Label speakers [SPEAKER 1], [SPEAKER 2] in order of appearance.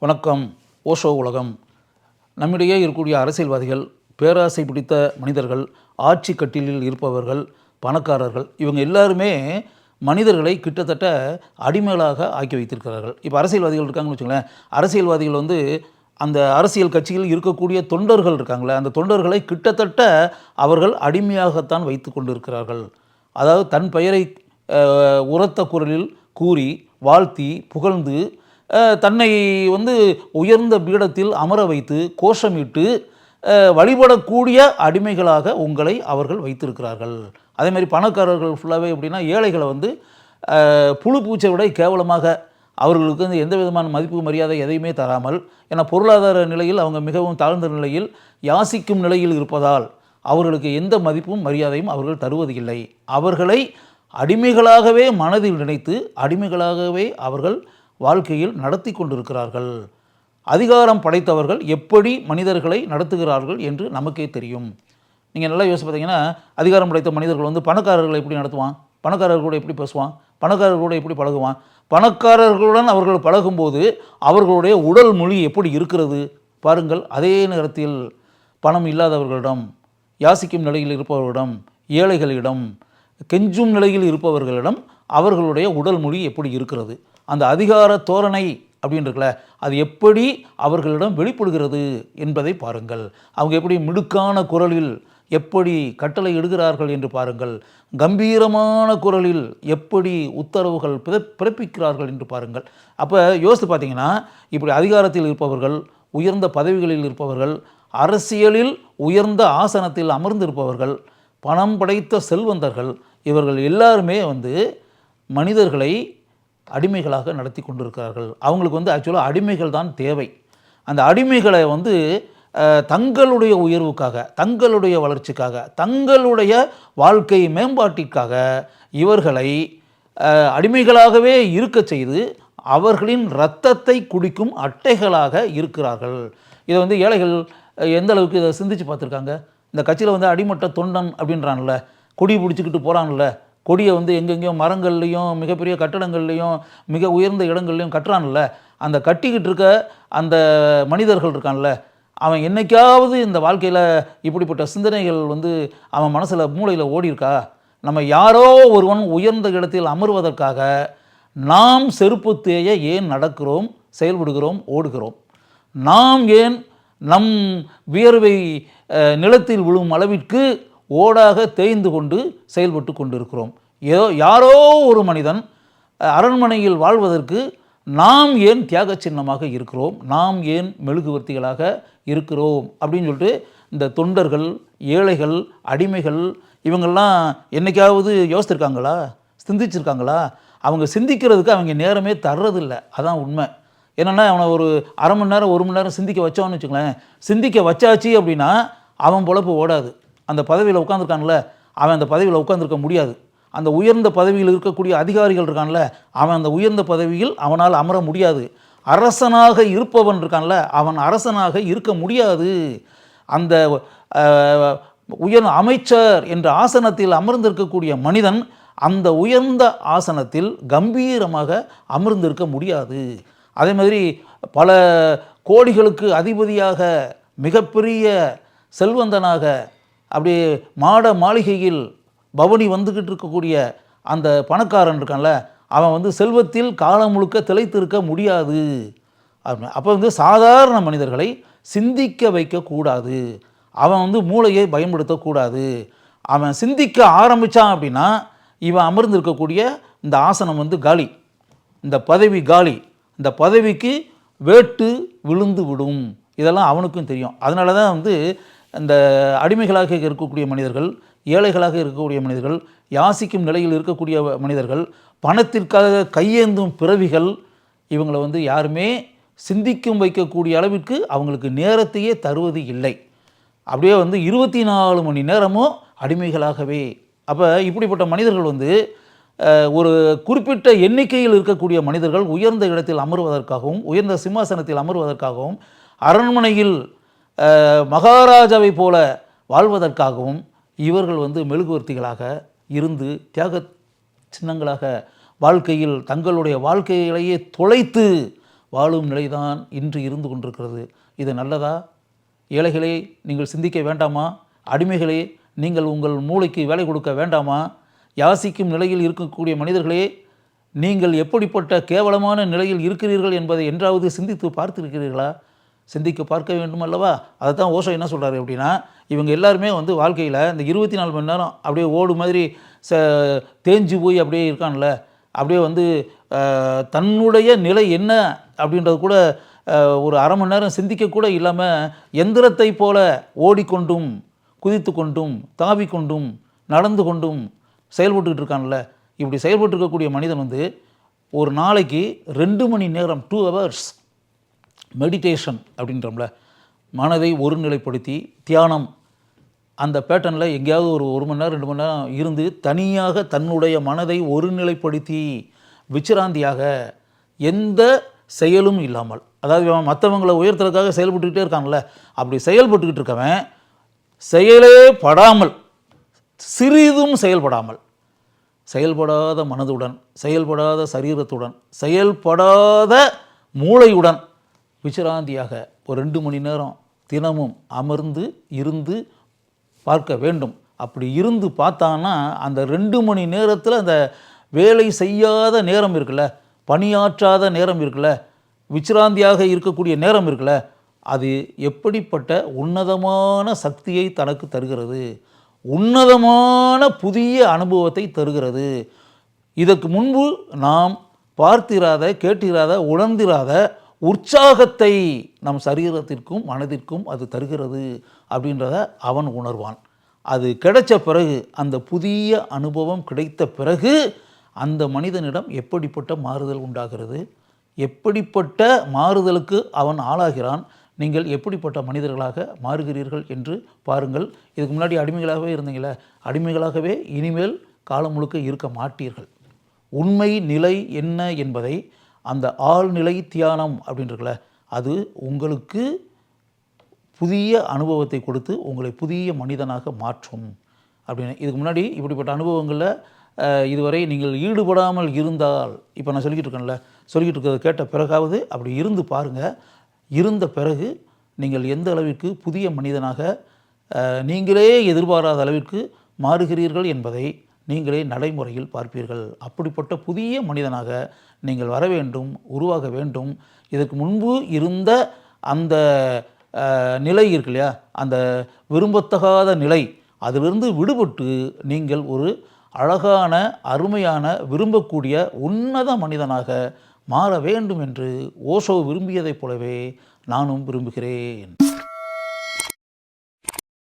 [SPEAKER 1] வணக்கம். ஓஷோ உலகம். நம்மிடையே இருக்கக்கூடிய அரசியல்வாதிகள், பேராசை பிடித்த மனிதர்கள், ஆட்சி கட்டிலில் இருப்பவர்கள், பணக்காரர்கள், இவங்க எல்லாருமே மனிதர்களை கிட்டத்தட்ட அடிமைகளாக ஆக்கி வைத்திருக்கிறார்கள். இப்போ அரசியல்வாதிகள் இருக்காங்கன்னு வச்சுங்களேன். அரசியல்வாதிகள் அந்த அரசியல் கட்சியில் இருக்கக்கூடிய தொண்டர்கள் இருக்காங்களே, அந்த தொண்டர்களை கிட்டத்தட்ட அவர்கள் அடிமையாகத்தான் வைத்து கொண்டு இருக்கிறார்கள். அதாவது தன் பெயரை உரத்த குரலில் கூறி வாழ்த்தி புகழ்ந்து தன்னை உயர்ந்த பீடத்தில் அமர வைத்து கோஷமிட்டு வழிபடக்கூடிய அடிமைகளாக உங்களை அவர்கள் வைத்திருக்கிறார்கள். அதேமாதிரி பணக்காரர்கள் ஃபுல்லாகவே எப்படின்னா, ஏழைகளை புழு பூச்சை விட கேவலமாக அவர்களுக்கு எந்த விதமான மதிப்பு மரியாதை எதையுமே தராமல், ஏன்னா பொருளாதார நிலையில் அவங்க மிகவும் தாழ்ந்த நிலையில் யாசிக்கும் நிலையில் இருப்பதால் அவர்களுக்கு எந்த மதிப்பும் மரியாதையும் அவர்கள் தருவது இல்லை. அவர்களை அடிமைகளாகவே மனதில் நினைத்து அடிமைகளாகவே அவர்கள் வாழ்க்கையில் நடத்தி கொண்டிருக்கிறார்கள். அதிகாரம் படைத்தவர்கள் எப்படி மனிதர்களை நடத்துகிறார்கள் என்று நமக்கே தெரியும். நீங்கள் நல்லா யோசிச்சு பார்த்தீங்கன்னா, அதிகாரம் படைத்த மனிதர்கள் பணக்காரர்களை எப்படி நடத்துவான், பணக்காரர்களோடு எப்படி பேசுவான், பணக்காரர்களோடு எப்படி பழகுவான், பணக்காரர்களுடன் அவர்கள் பழகும்போது அவர்களுடைய உடல் மொழி எப்படி இருக்கிறது பாருங்கள். அதே நேரத்தில் பணம் இல்லாதவர்களிடம், யாசிக்கும் நிலையில் இருப்பவர்களிடம், ஏழைகளிடம், கெஞ்சும் நிலையில் இருப்பவர்களிடம் அவர்களுடைய உடல் மொழி எப்படி இருக்கிறது, அந்த அதிகார தோரணை அப்படின்னு இருக்குல்ல, அது எப்படி அவர்களிடம் வெளிப்படுகிறது என்பதை பாருங்கள். அவங்க எப்படி மிடுக்கான குரலில் எப்படி கட்டளை இடுகிறார்கள் என்று பாருங்கள். கம்பீரமான குரலில் எப்படி உத்தரவுகள் பிறப்பிக்கிறார்கள் என்று பாருங்கள். அப்போ யோசித்து பார்த்தீங்கன்னா, இப்படி அதிகாரத்தில் இருப்பவர்கள், உயர்ந்த பதவிகளில் இருப்பவர்கள், அரசியலில் உயர்ந்த ஆசனத்தில் அமர்ந்திருப்பவர்கள், பணம் படைத்த செல்வந்தர்கள், இவர்கள் எல்லாருமே மனிதர்களை அடிமைகளாக நடத்தி கொண்டிருக்கிறார்கள். அவங்களுக்கு ஆக்சுவலாக அடிமைகள் தான் தேவை. அந்த அடிமைகளை தங்களுடைய உயர்வுக்காக, தங்களுடைய வளர்ச்சிக்காக, தங்களுடைய வாழ்க்கை மேம்பாட்டிற்காக இவர்களை அடிமைகளாகவே இருக்க செய்து அவர்களின் இரத்தத்தை குடிக்கும் அட்டைகளாக இருக்கிறார்கள். இதை ஏழைகள் எந்த அளவுக்கு இதை சிந்திச்சு பார்த்துருக்காங்க? இந்த கட்சியில் அடிமட்ட தொண்டன் அப்படின்றான்ல, கொடி பிடிச்சிக்கிட்டு போகிறான்ல, கொடியை எங்கெங்கேயோ மரங்கள்லேயும் மிகப்பெரிய கட்டடங்கள்லேயும் மிக உயர்ந்த இடங்கள்லையும் கட்டுறான்ல, அந்த கட்டிக்கிட்டு இருக்க அந்த மனிதர்கள் இருக்கான்ல, அவன் என்னைக்காவது இந்த வாழ்க்கையில் இப்படிப்பட்ட சிந்தனைகள் அவன் மனசில் மூளையில் ஓடியிருக்கா? நம்ம யாரோ ஒருவன் உயர்ந்த இடத்தில் அமர்வதற்காக நாம் செருப்பு தேய ஏன் நடக்கிறோம், செயல்படுகிறோம், ஓடுகிறோம்? நாம் ஏன் நம் வியர்வை நிலத்தில் விழும் அளவிற்கு ஓடாக தேய்ந்து கொண்டு செயல்பட்டு கொண்டிருக்கிறோம்? யாரோ ஒரு மனிதன் அரண்மனையில் வாழ்வதற்கு நாம் ஏன் தியாக சின்னமாக இருக்கிறோம், நாம் ஏன் மெழுகுவர்த்திகளாக இருக்கிறோம் அப்படின்னு சொல்லிட்டு இந்த தொண்டர்கள், ஏழைகள், அடிமைகள் இவங்கெல்லாம் என்னைக்காவது யோசிச்சிருக்காங்களா, சிந்திச்சிருக்காங்களா? அவங்க சிந்திக்கிறதுக்கு அவங்க நேரமே தர்றதில்லை. அதான் உண்மை. என்னென்னா, அவனை ஒரு அரை மணி நேரம் 1 மணி நேரம் சிந்திக்க வச்சோன்னு வச்சுங்களேன், சிந்திக்க வச்சாச்சு அப்படின்னா அவன் பொழப்பு ஓடாது. அந்த பதவியில் உட்காந்துருக்கான்ல, அவன் அந்த பதவியில் உட்காந்துருக்க முடியாது. அந்த உயர்ந்த பதவியில் இருக்கக்கூடிய அதிகாரிகள் இருக்கான்ல, அவன் அந்த உயர்ந்த பதவியில் அவனால் அமர முடியாது. அரசனாக இருப்பவன் இருக்கான்ல, அவன் அரசனாக இருக்க முடியாது. அந்த அமைச்சர் என்ற ஆசனத்தில் அமர்ந்திருக்கக்கூடிய மனிதன் அந்த உயர்ந்த ஆசனத்தில் கம்பீரமாக அமர்ந்திருக்க முடியாது. அதே மாதிரி பல கோடிகளுக்கு அதிபதியாக, மிகப்பெரிய செல்வந்தனாக, அப்படியே மாட மாளிகையில் பவனி வந்துக்கிட்டு இருக்கக்கூடிய அந்த பணக்காரன் இருக்கான்ல, அவன் செல்வத்தில் காலம் முழுக்க திளைத்திருக்க முடியாது. அப்போ சாதாரண மனிதர்களை சிந்திக்க வைக்கக்கூடாது. அவன் மூளையை பயன்படுத்தக்கூடாது. அவன் சிந்திக்க ஆரம்பித்தான் அப்படின்னா இவன் அமர்ந்திருக்கக்கூடிய இந்த ஆசனம் காலி, இந்த பதவி காலி, இந்த பதவிக்கு வேட்டு விழுந்து விடும். இதெல்லாம் அவனுக்கும் தெரியும். அதனால தான் இந்த அடிமைகளாக இருக்கக்கூடிய மனிதர்கள், ஏழைகளாக இருக்கக்கூடிய மனிதர்கள், யாசிக்கும் நிலையில் இருக்கக்கூடிய மனிதர்கள், பணத்திற்காக கையேந்தும் பிறவிகள், இவங்களை யாருமே சிந்திக்கும் வைக்கக்கூடிய அளவிற்கு அவங்களுக்கு நேரத்தையே தருவது இல்லை. அப்படியே 24 மணி நேரமும் அடிமைகளாகவே. அப்போ இப்படிப்பட்ட மனிதர்கள் ஒரு குறிப்பிட்ட எண்ணிக்கையில் இருக்கக்கூடிய மனிதர்கள் உயர்ந்த இடத்தில் அமர்வதற்காகவும், உயர்ந்த சிம்மாசனத்தில் அமர்வதற்காகவும், அரண்மனையில் மகாராஜாவை போல வாழ்வதற்காகவும் இவர்கள் மெழுகுவர்த்திகளாக இருந்து தியாக சின்னங்களாக வாழ்க்கையில் தங்களுடைய வாழ்க்கைகளையே தொலைத்து வாழும் நிலைதான் இன்று இருந்து கொண்டிருக்கிறது. இது நல்லதா? ஏழைகளே, நீங்கள் சிந்திக்க வேண்டாமா? அடிமைகளே, நீங்கள் உங்கள் மூளைக்கு வேலை கொடுக்க வேண்டாமா? யாசிக்கும் நிலையில் இருக்கக்கூடிய மனிதர்களே, நீங்கள் எப்படிப்பட்ட கேவலமான நிலையில் இருக்கிறீர்கள் என்பதை என்றாவது சிந்தித்து பார்த்திருக்கிறீர்களா? சிந்திக்க பார்க்க வேண்டும் அல்லவா? அதை தான் ஓஷோ என்ன சொல்கிறாரு அப்படின்னா, இவங்க எல்லாருமே வாழ்க்கையில் இந்த 24 மணி நேரம் அப்படியே ஓடு மாதிரி தேஞ்சு போய் அப்படியே இருக்கான்ல, அப்படியே தன்னுடைய நிலை என்ன அப்படின்றது கூட ஒரு அரை மணி நேரம் சிந்திக்கக்கூட இல்லாமல் எந்திரத்தை போல ஓடிக்கொண்டும் குதித்து கொண்டும் தாவிக்கொண்டும் நடந்து கொண்டும் செயல்பட்டுக்கிட்டு இருக்கான்ல. இப்படி செயல்பட்டு இருக்கக்கூடிய மனிதன் ஒரு நாளைக்கு 2 மணி நேரம் 2 hours மெடிடேஷன் அப்படின்றோம்ல, மனதை ஒருநிலைப்படுத்தி தியானம், அந்த பேட்டர்னில் எங்கேயாவது ஒரு மணி நேரம் 2 மணி நேரம் இருந்து தனியாக தன்னுடைய மனதை ஒருநிலைப்படுத்தி விச்சிராந்தியாக எந்த செயலும் இல்லாமல், அதாவது மற்றவங்களை உயர்த்துறதுக்காக செயல்பட்டுக்கிட்டே இருக்காங்கல்ல, அப்படி செயல்பட்டுக்கிட்டு இருக்கவன் செயலே படாமல், சிறிதும் செயல்படாமல், செயல்படாத மனதுடன், செயல்படாத சரீரத்துடன், செயல்படாத மூளையுடன் விசிராந்தியாக ஒரு 2 மணி நேரம் தினமும் அமர்ந்து இருந்து பார்க்க வேண்டும். அப்படி இருந்து பார்த்தான்னா அந்த 2 மணி நேரத்தில் அந்த வேலை செய்யாத நேரம் இருக்குல்ல, பணியாற்றாத நேரம் இருக்குல்ல, விசிராந்தியாக இருக்கக்கூடிய நேரம் இருக்குல்ல, அது எப்படிப்பட்ட உன்னதமான சக்தியை தனக்கு தருகிறது, உன்னதமான புதிய அனுபவத்தை தருகிறது. இதற்கு முன்பு நாம் பார்த்திராத, கேட்டிராத, உணர்ந்திராத உற்சாகத்தை நம் சரீரத்திற்கும் மனதிற்கும் அது தருகிறது அப்படின்றத அவன் உணர்வான். அது கிடைச்ச பிறகு, அந்த புதிய அனுபவம் கிடைத்த பிறகு அந்த மனிதனிடம் எப்படிப்பட்ட மாறுதல் உண்டாகிறது, எப்படிப்பட்ட மாறுதலுக்கு அவன் ஆளாகிறான், நீங்கள் எப்படிப்பட்ட மனிதர்களாக மாறுகிறீர்கள் என்று பாருங்கள். இதுக்கு முன்னாடி அடிமைகளாகவே இருந்தீங்களே, அடிமைகளாகவே இனிமேல் காலம் முழுக்க இருக்க மாட்டீர்கள். உண்மை நிலை என்ன என்பதை அந்த ஆழ்நிலை தியானம் அப்படின்றதுல அது உங்களுக்கு புதிய அனுபவத்தை கொடுத்து உங்களை புதிய மனிதனாக மாற்றும் அப்படின்னு. இதுக்கு முன்னாடி இப்படிப்பட்ட அனுபவங்களில் இதுவரை நீங்கள் ஈடுபடாமல் இருந்தால், இப்போ நான் சொல்லிக்கிட்டு இருக்கிறத கேட்ட பிறகாவது அப்படி இருந்து பாருங்கள். இருந்த பிறகு நீங்கள் எந்த அளவிற்கு புதிய மனிதனாக நீங்களே எதிர்பாராத அளவிற்கு மாறுகிறீர்கள் என்பதை நீங்களே நடைமுறையில் பார்ப்பீர்கள். அப்படிப்பட்ட புதிய மனிதனாக நீங்கள் வர வேண்டும், உருவாக வேண்டும். இதற்கு முன்பு இருந்த அந்த நிலை இருக்கு இல்லையா, அந்த விரும்பத்தகாத நிலை, அதிலிருந்து விடுபட்டு நீங்கள் ஒரு அழகான, அருமையான, விரும்பக்கூடிய உன்னத மனிதனாக மாற வேண்டும் என்று ஓஷோ விரும்பியதைப் போலவே நானும் விரும்புகிறேன்.